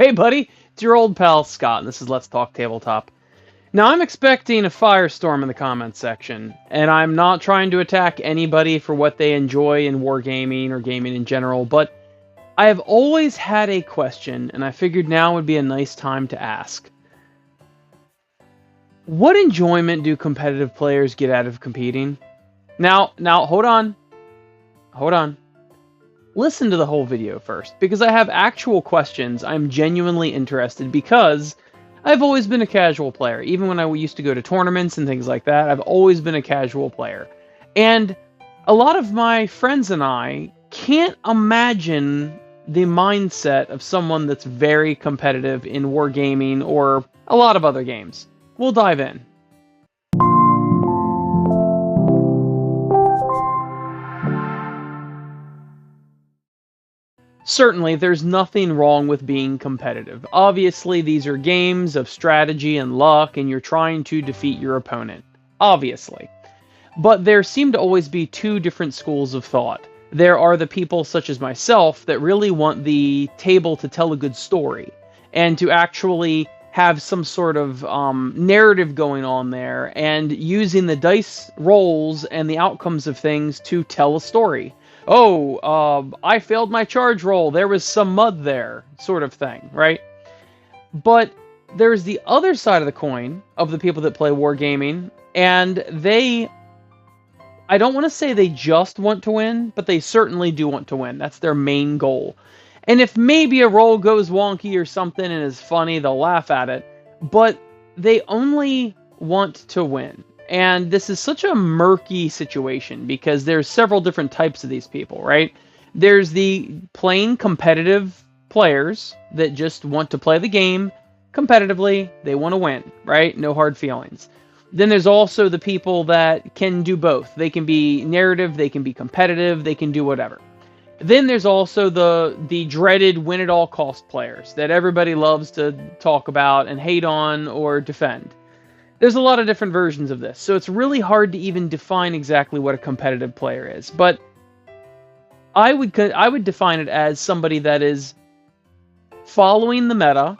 Hey, buddy, it's your old pal Scott, and this is Let's Talk Tabletop. Now, I'm expecting a firestorm in the comments section, and I'm not trying to attack anybody for what they enjoy in wargaming or gaming in general, but I have always had a question, and I figured now would be a nice time to ask. What enjoyment do competitive players get out of competing? Now, hold on. Hold on. Listen to the whole video first, because I have actual questions. I'm genuinely interested because I've always been a casual player. Even when I used to go to tournaments and things like that, I've always been a casual player. And a lot of my friends and I can't imagine the mindset of someone that's very competitive in wargaming or a lot of other games. We'll dive in. Certainly, there's nothing wrong with being competitive. Obviously, these are games of strategy and luck, and you're trying to defeat your opponent. Obviously. But there seem to always be two different schools of thought. There are the people such as myself that really want the table to tell a good story, and to actually have some sort of narrative going on there, and using the dice rolls and the outcomes of things to tell a story. I failed my charge roll, there was some mud there, sort of thing, right? But there's the other side of the coin of the people that play wargaming, and I don't want to say they just want to win, but they certainly do want to win. That's their main goal. And if maybe a roll goes wonky or something and is funny, they'll laugh at it, but they only want to win. And this is such a murky situation because there's several different types of these people, right? There's the plain competitive players that just want to play the game competitively. They want to win, right? No hard feelings. Then there's also the people that can do both. They can be narrative, they can be competitive, they can do whatever. Then there's also the dreaded win-at-all-cost players that everybody loves to talk about and hate on or defend. There's a lot of different versions of this, so it's really hard to even define exactly what a competitive player is. But I would define it as somebody that is following the meta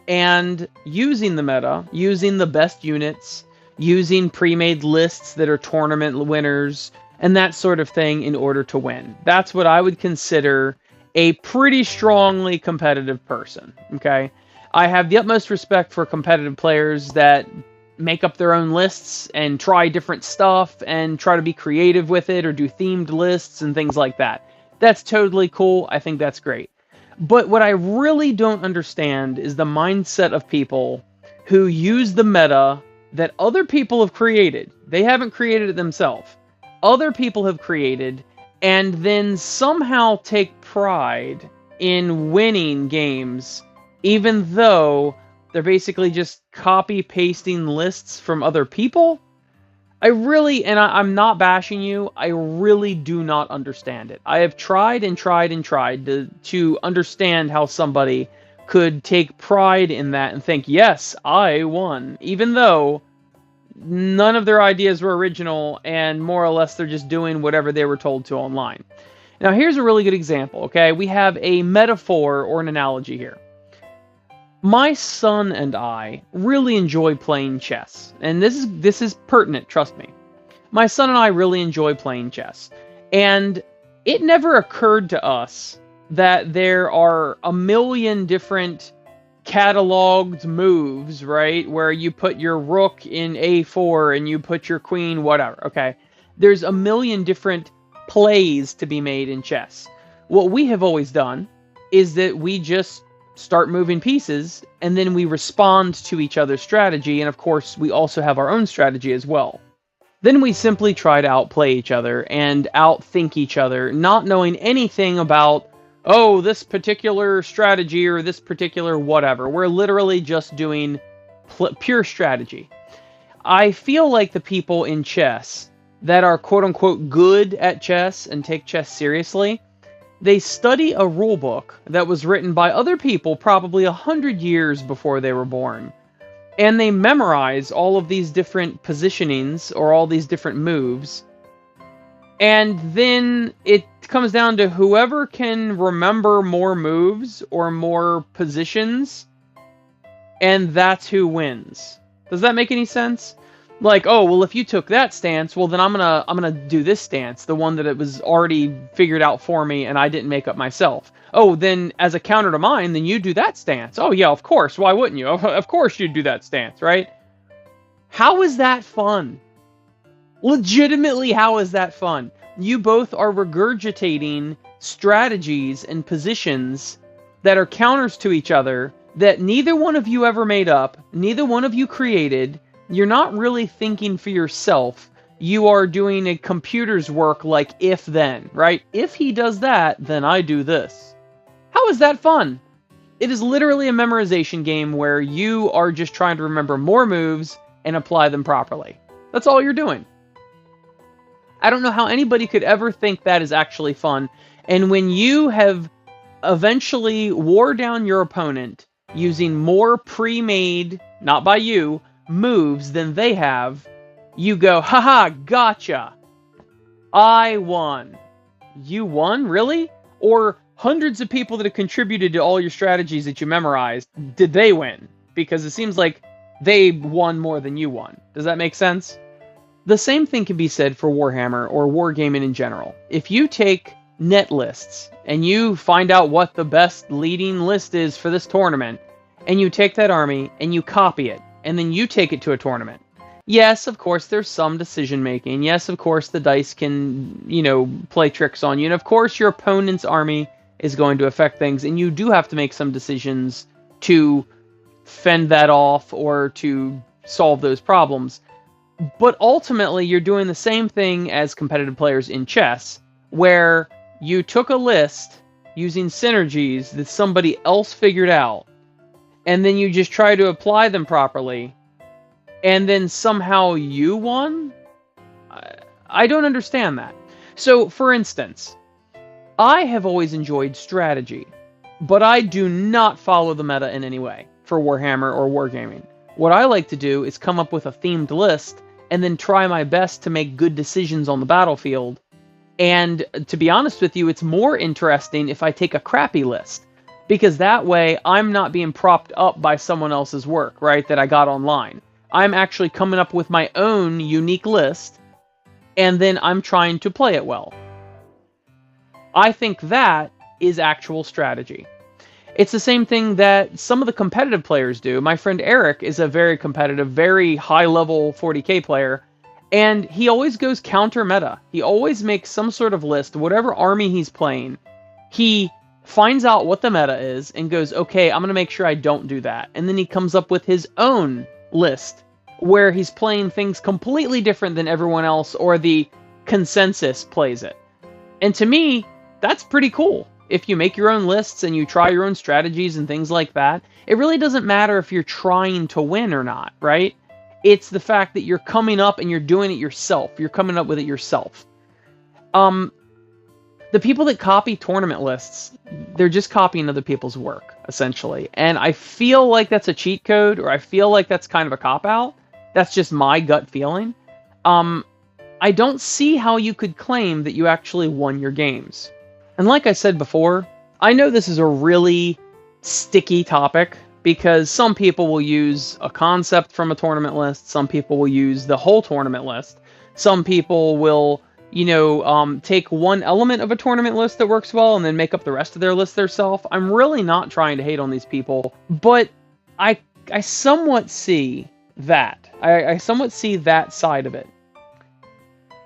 and using the meta, using the best units, using pre-made lists that are tournament winners, and that sort of thing in order to win. That's what I would consider a pretty strongly competitive person, okay? I have the utmost respect for competitive players that make up their own lists and try different stuff and try to be creative with it or do themed lists and things like that. That's totally cool. I think that's great. But what I really don't understand is the mindset of people who use the meta that other people have created. They haven't created it themselves. Other people have created and then somehow take pride in winning games even though they're basically just copy-pasting lists from other people. I'm not bashing you, I really do not understand it. I have tried and tried and tried to understand how somebody could take pride in that and think, yes, I won, even though none of their ideas were original and more or less they're just doing whatever they were told to online. Now here's a really good example, okay? We have a metaphor or an analogy here. My son and I really enjoy playing chess, and this is pertinent, trust me. My son and I really enjoy playing chess, and it never occurred to us that there are a million different cataloged moves, right? Where you put your rook in A4 and you put your queen, whatever, okay? There's a million different plays to be made in chess. What we have always done is that we just start moving pieces, and then we respond to each other's strategy, and of course, we also have our own strategy as well. Then we simply try to outplay each other and outthink each other, not knowing anything about, this particular strategy or this particular whatever. We're literally just doing pure strategy. I feel like the people in chess that are quote-unquote good at chess and take chess seriously, they study a rulebook that was written by other people probably 100 years before they were born. And they memorize all of these different positionings or all these different moves. And then it comes down to whoever can remember more moves or more positions, and that's who wins. Does that make any sense? Like, oh, well, if you took that stance, well, then I'm gonna do this stance, the one that it was already figured out for me and I didn't make up myself. Oh, then as a counter to mine, then you do that stance. Oh, yeah, of course. Why wouldn't you? Of course you'd do that stance, right? How is that fun? Legitimately, how is that fun? You both are regurgitating strategies and positions that are counters to each other that neither one of you ever made up, neither one of you created. You're not really thinking for yourself. You are doing a computer's work like if then, right? If he does that, then I do this. How is that fun? It is literally a memorization game where you are just trying to remember more moves and apply them properly. That's all you're doing. I don't know how anybody could ever think that is actually fun. And when you have eventually wore down your opponent using more pre-made, not by you, moves than they have, you go, haha, gotcha. I won. You won? Really? Or hundreds of people that have contributed to all your strategies that you memorized, did they win? Because it seems like they won more than you won. Does that make sense? The same thing can be said for Warhammer or wargaming in general. If you take net lists and you find out what the best leading list is for this tournament, and you take that army and you copy it, and then you take it to a tournament. Yes, of course, there's some decision making. Yes, of course, the dice can, play tricks on you. And of course, your opponent's army is going to affect things, and you do have to make some decisions to fend that off or to solve those problems. But ultimately, you're doing the same thing as competitive players in chess, where you took a list using synergies that somebody else figured out, and then you just try to apply them properly, and then somehow you won? I don't understand that. So, for instance, I have always enjoyed strategy, but I do not follow the meta in any way for Warhammer or Wargaming. What I like to do is come up with a themed list and then try my best to make good decisions on the battlefield. And to be honest with you, it's more interesting if I take a crappy list, because that way I'm not being propped up by someone else's work, right, that I got online. I'm actually coming up with my own unique list, and then I'm trying to play it well. I think that is actual strategy. It's the same thing that some of the competitive players do. My friend Eric is a very competitive, very high-level 40k player, and he always goes counter-meta. He always makes some sort of list, whatever army he's playing. He finds out what the meta is and goes, okay, I'm going to make sure I don't do that. And then he comes up with his own list where he's playing things completely different than everyone else or the consensus plays it. And to me, that's pretty cool. If you make your own lists and you try your own strategies and things like that, it really doesn't matter if you're trying to win or not, right? It's the fact that you're coming up and you're doing it yourself. You're coming up with it yourself. The people that copy tournament lists, they're just copying other people's work, essentially. And I feel like that's a cheat code, or I feel like that's kind of a cop-out. That's just my gut feeling. I don't see how you could claim that you actually won your games. And like I said before, I know this is a really sticky topic, because some people will use a concept from a tournament list, some people will use the whole tournament list, some people will, take one element of a tournament list that works well and then make up the rest of their list themselves. I'm really not trying to hate on these people, but I somewhat see that. I somewhat see that side of it.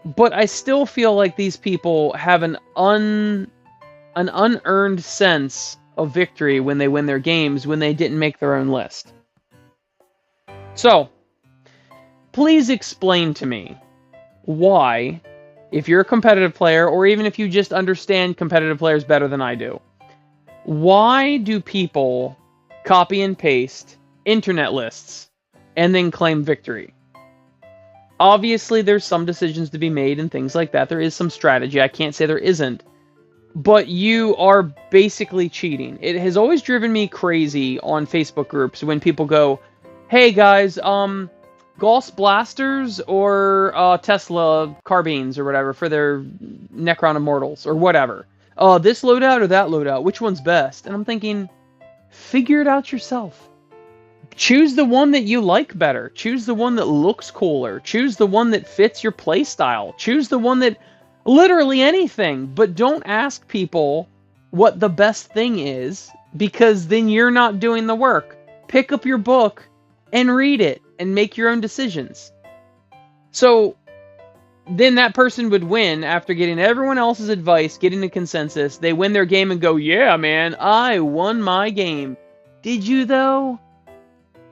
But I still feel like these people have an unearned sense of victory when they win their games when they didn't make their own list. So, please explain to me why, if you're a competitive player, or even if you just understand competitive players better than I do, why do people copy and paste internet lists and then claim victory? Obviously, there's some decisions to be made and things like that. There is some strategy. I can't say there isn't. But you are basically cheating. It has always driven me crazy on Facebook groups when people go, hey guys, Gauss blasters or Tesla carbines or whatever for their Necron Immortals or whatever. This loadout or that loadout, which one's best? And I'm thinking, figure it out yourself. Choose the one that you like better. Choose the one that looks cooler. Choose the one that fits your playstyle. Choose the one that... literally anything. But don't ask people what the best thing is, because then you're not doing the work. Pick up your book and read it and make your own decisions. So then that person would win after getting everyone else's advice, getting a consensus. They win their game and go, yeah, man, I won my game. Did you, though?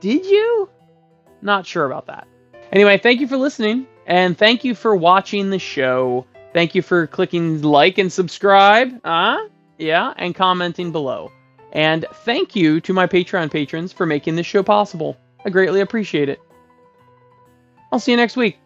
Did you? Not sure about that. Anyway, thank you for listening, and thank you for watching the show. Thank you for clicking like and subscribe. Yeah, and commenting below. And thank you to my Patreon patrons for making this show possible. I greatly appreciate it. I'll see you next week.